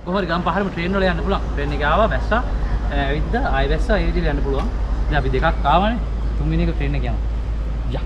කොහොමද ගම් පහළම ට්‍රේන් වල යන්න පුළුවන්. ට්‍රේන් එක ආවා බැස්සා. ඇවිද්ද ආයෙ බැස්සා ඒ විදිහට යන්න පුළුවන්. දැන් අපි දෙකක් ආවනේ. තුන්වෙනි එක ට්‍රේන් එක යනවා. යා.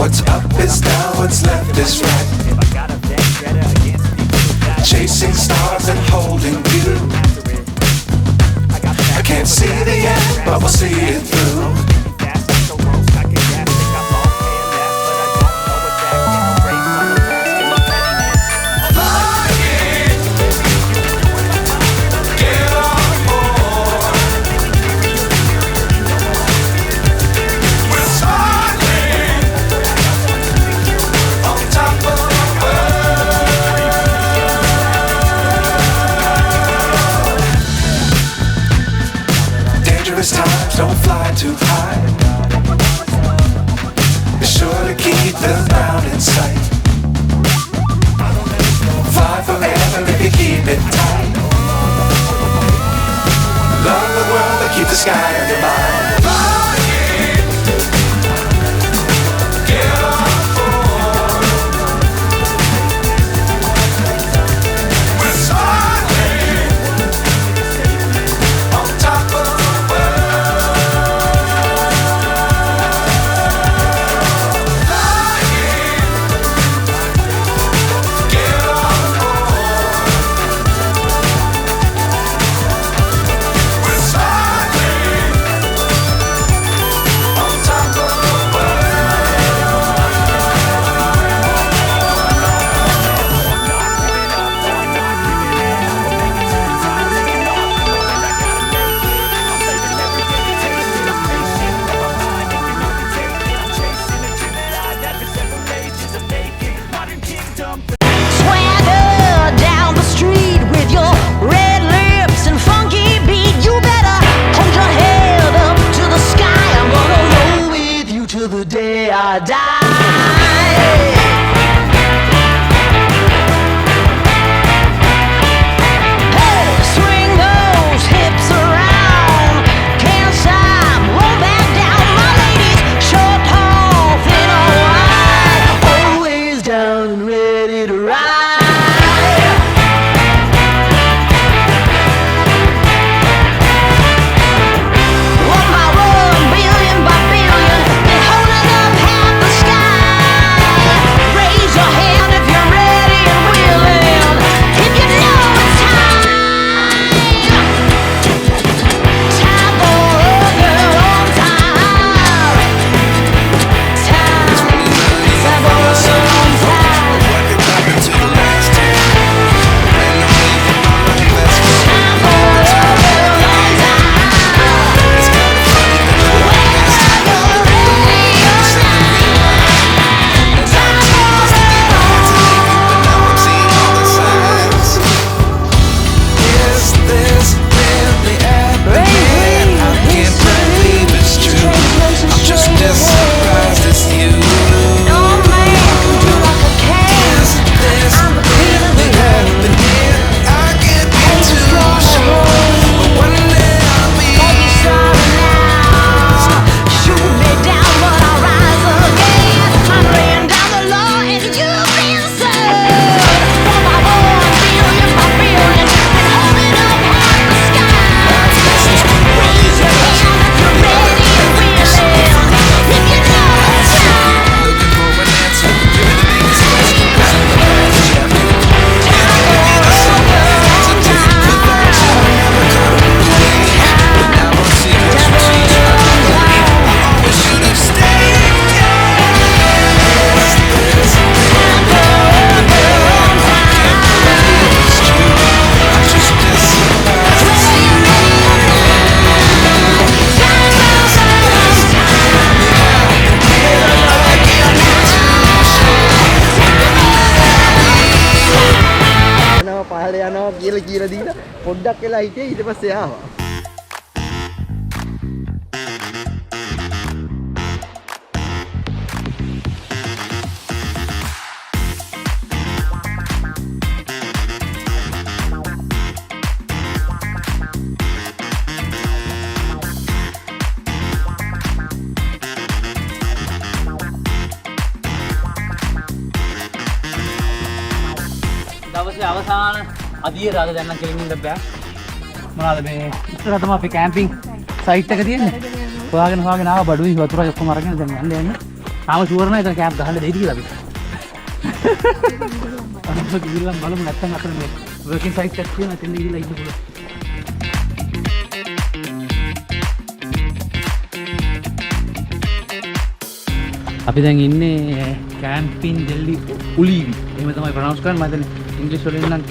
What's up is down, what's left is right. Chasing stars and holding you. I can't see the end, but we'll see it through. Times don't fly too high. Be sure to keep the ground in sight. Fly forever if you keep it tight. Love the world but keep the sky on your mind. One by one, billion by billion, been holding up half the sky. පොඩ්ඩක් වෙලා හිටියේ ඊට පස්සේ ආවා. දවසේ අවසාන අදියර අද දැන් නම් කෙලින් ඉන්න බෑ. මොනවාද මේ ඉස්සරහ තමයි අපි කැම්පින් සයිට් එක තියෙන්නේ. හොයාගෙන ආවා බඩුයි වතුරයි ඔක්කොම අරගෙන දැන් යන්නේ. තාම ෂුවර් නැහැ එතන කැම්ප් ගහන්න දෙයිද කියලා අපි. අනිත් ගිහිල්ලා බලමු නැත්තම් අපිට මේ වර්කින් සයිට් එකක් තියෙනවා එතන ගිහිල්ලා ඉන්න පුළුවන්. අපි දැන් ඉන්නේ කැම්පින් දෙල්ලි උලීවි. එහෙම තමයි ප්‍රොනවුන්ස් කරන්නේ. මම හිතන්නේ ඉංග්‍රීසි වලින් නම්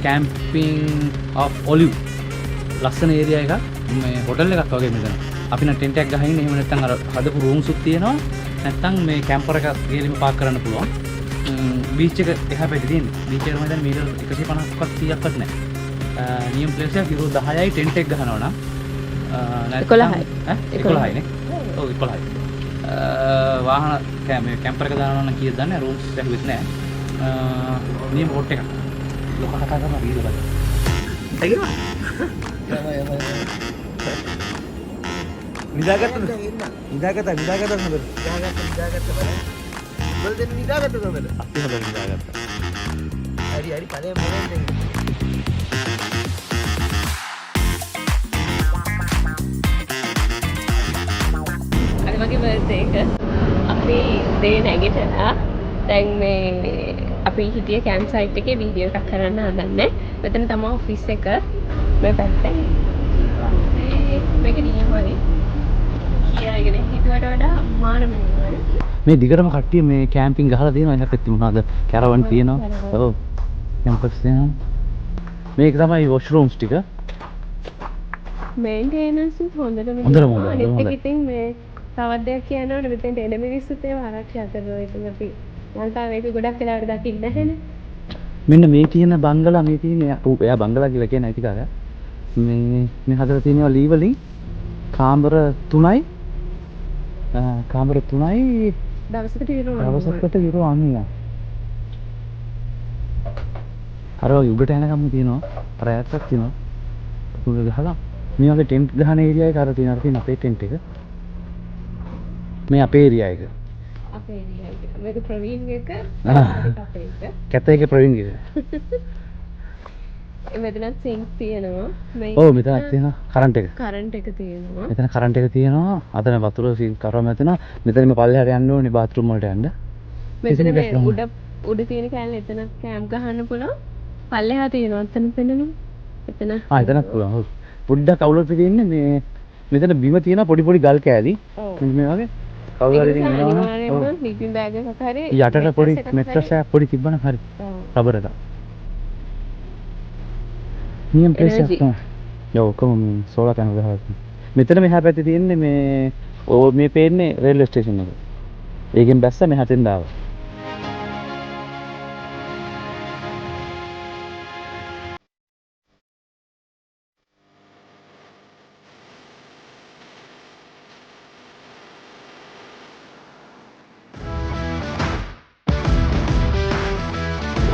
කැම්පින් ඔෆ් ඔලිව්. ලස්සන ඒරියා එකක්. මේ හොටල් එකක් වගේ මෙතන. අපි නම් ටෙන්ට් එකක් ගහගෙන එහෙම නැත්නම් අර හදපු රූම්ස් උත් තියෙනවා. නැත්නම් මේ කැම්පර් එකක් ගිහලිම පාක් කරන්න පුළුවන්. බීච් එක එහා පැත්තේ තියෙන්නේ. බීච් එක මම දැන් මීටර් 150ක්වත් 100ක්වත් නැහැ. නියම් ප්ලේස් එක ඉරු 10යි ටෙන්ට් එක ගහනවා නම් 11යි. 11යි නේ. ඔව් 11යි. වාහන කැම්පර් එක දානවා නම් කීයද දන්නේ රූම්ස් ඇහුවෙත් නැහැ. නියම හොට් එකක්. ලොක කතා කරනවා වීඩියෝ බලන්න. ඇගිනවා. නිදාගත්තද හොඳට. නිදාගත්ත බලන්න. උඹ දෙන්න නිදාගත්තද හොඳට. අපි හොඳට නිදාගත්තා. හරි ඵලයෙන් මොලෙන් දෙන්න. අද මගේ බර්ත්ඩේ එක අපි දේ නැගිටලා දැන් මේ අපි හිටිය කැම්ප් සයිට් එකේ වීඩියෝ එකක් කරන්න හදන්නේ. මෙතන තමයි ඔෆිස් එක. මේ පැත්තේ. මේක නියමයි. කියාගෙන හිතුවට වඩා මානම නෙවෙයි. මේ දිගටම කට්ටිය මේ කැම්පින් ගහලා තියෙනවා. එහෙනම් පැත්තේ මොනවද? කැරවන් තියෙනවා. ඔව්. කැම්පස් තියෙනවා. මේක තමයි වොෂ්රූම්ස් ටික. මේන්ටේනන්ස් හොඳටම හොඳයි. අනිත් එක ඉතින් මේ තවත් දෙයක් කියනවනේ මෙතෙන්ට එන මිනිස්සුත් ඒව ආරක්ෂා කරනවා. ඉතින් අපි ලංකාවේ මේක ගොඩක් වෙලාවට දකින්න නැහැනේ. මෙන්න මේ තියෙන බංගලා මේ තියෙන එයා බංගලා කියලා කියන අයිතිකාරයා. මේ හදලා තියෙනවා ලී වලින් කාමර 3යි. කාමර 3යි දවසකට යුරෝ දවසකට යුරෝ 90. අර වගේ උඩට යනකම් තියෙනවා. අර ඈතක් තියෙනවා. උඩ ගහලා මේ වගේ ටෙන්ට් ගහන ඒරියා එක අර තියෙන අපේ ටෙන්ට් එක. මේ අපේ ඒරියා එක. අපේ ඒරියා එක. මේක ප්‍රවීන් එක අපේ එක. කැත එක ප්‍රවීන් එක. මෙතනත් සිංක් තියෙනවා. ඔව් මෙතනත් තියෙනවා කරන්ට් එක. කරන්ට් එක තියෙනවා. මෙතන කරන්ට් එක තියෙනවා. අතන වතුර සිංක් කරවම තියෙනවා. මෙතන මේ පල්ලෙහාට යන්න ඕනේ බාත් รู ම් වලට යන්න. මෙතන මේ උඩ තියෙන කෑල්ල එතන කැම්ප් ගහන්න පුළුවන්. පල්ලෙහා තියෙනවා. එතන පෙන්නනවා. එතන. එතනත් පුළුවන්. ඔව්. පොඩ්ඩක් අවුලක් තියෙන්නේ මේ මෙතන බිම තියෙන පොඩි පොඩි ගල් කෑලි. මේ වගේ කවුරු හරි ඉතින් එනවා. ඔව්. ලිපින් බෑග් එකක් හරි යටට පොඩි මෙට්‍රස් එකක් පොඩි තිබ්බනම් හරි. රබර් එකක්. නියම් ප්ලේස් එකක් තමයි. ඔව් කොහොම සෝලාර් පැනල් ගහලා. මෙතන මෙහා පැත්තේ තියෙන්නේ මේ පේන්නේ රේල්වේ ස්ටේෂන් එක. ඒකෙන් බැස්ස මෙහාට එන්න ආවා.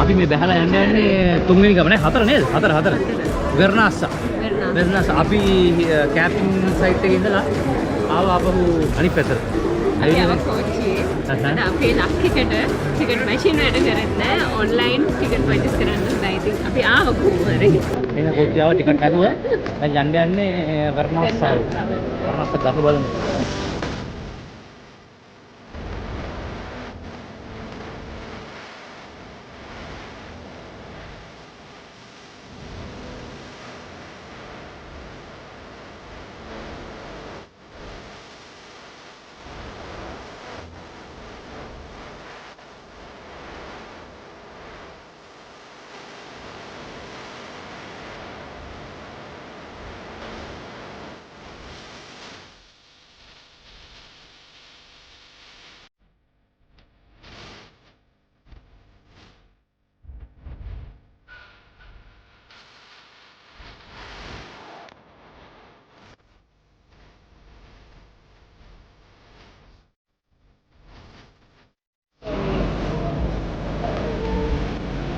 අපි මේ බැහැලා යන්නේ තුන්වෙනි ගම නේ හතර නේද? හතර. වෙර්නාස්සා. අපි කැම්පින් සයිට් එකේ ඉඳලා ආපහු අනිත් පැත්තට. ඇවිල්ලා කෝච්චියේ අද අපේ ලක්කිකට ටිකට් මැෂින් වැඩ කරන්නේ නැහැ. ඔන්ලයින් ටිකට් පර්චේස් කරන්න බෑ. ඉතින් අපි ආව කොහොමද? එහෙනම් කෝච්චියාව ටිකට් අරුව දැන් යන්නේ වෙර්නාස්සා. වෙර්නාස්සා ගම බලමු.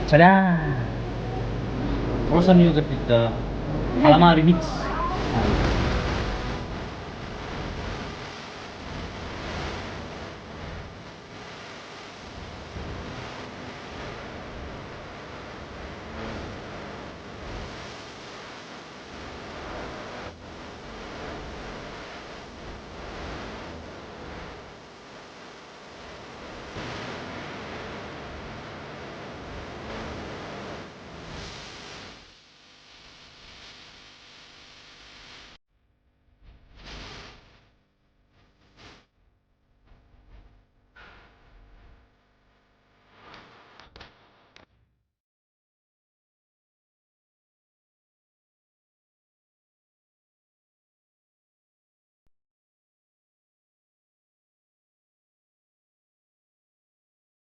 Tada! Also new get the calamari mix.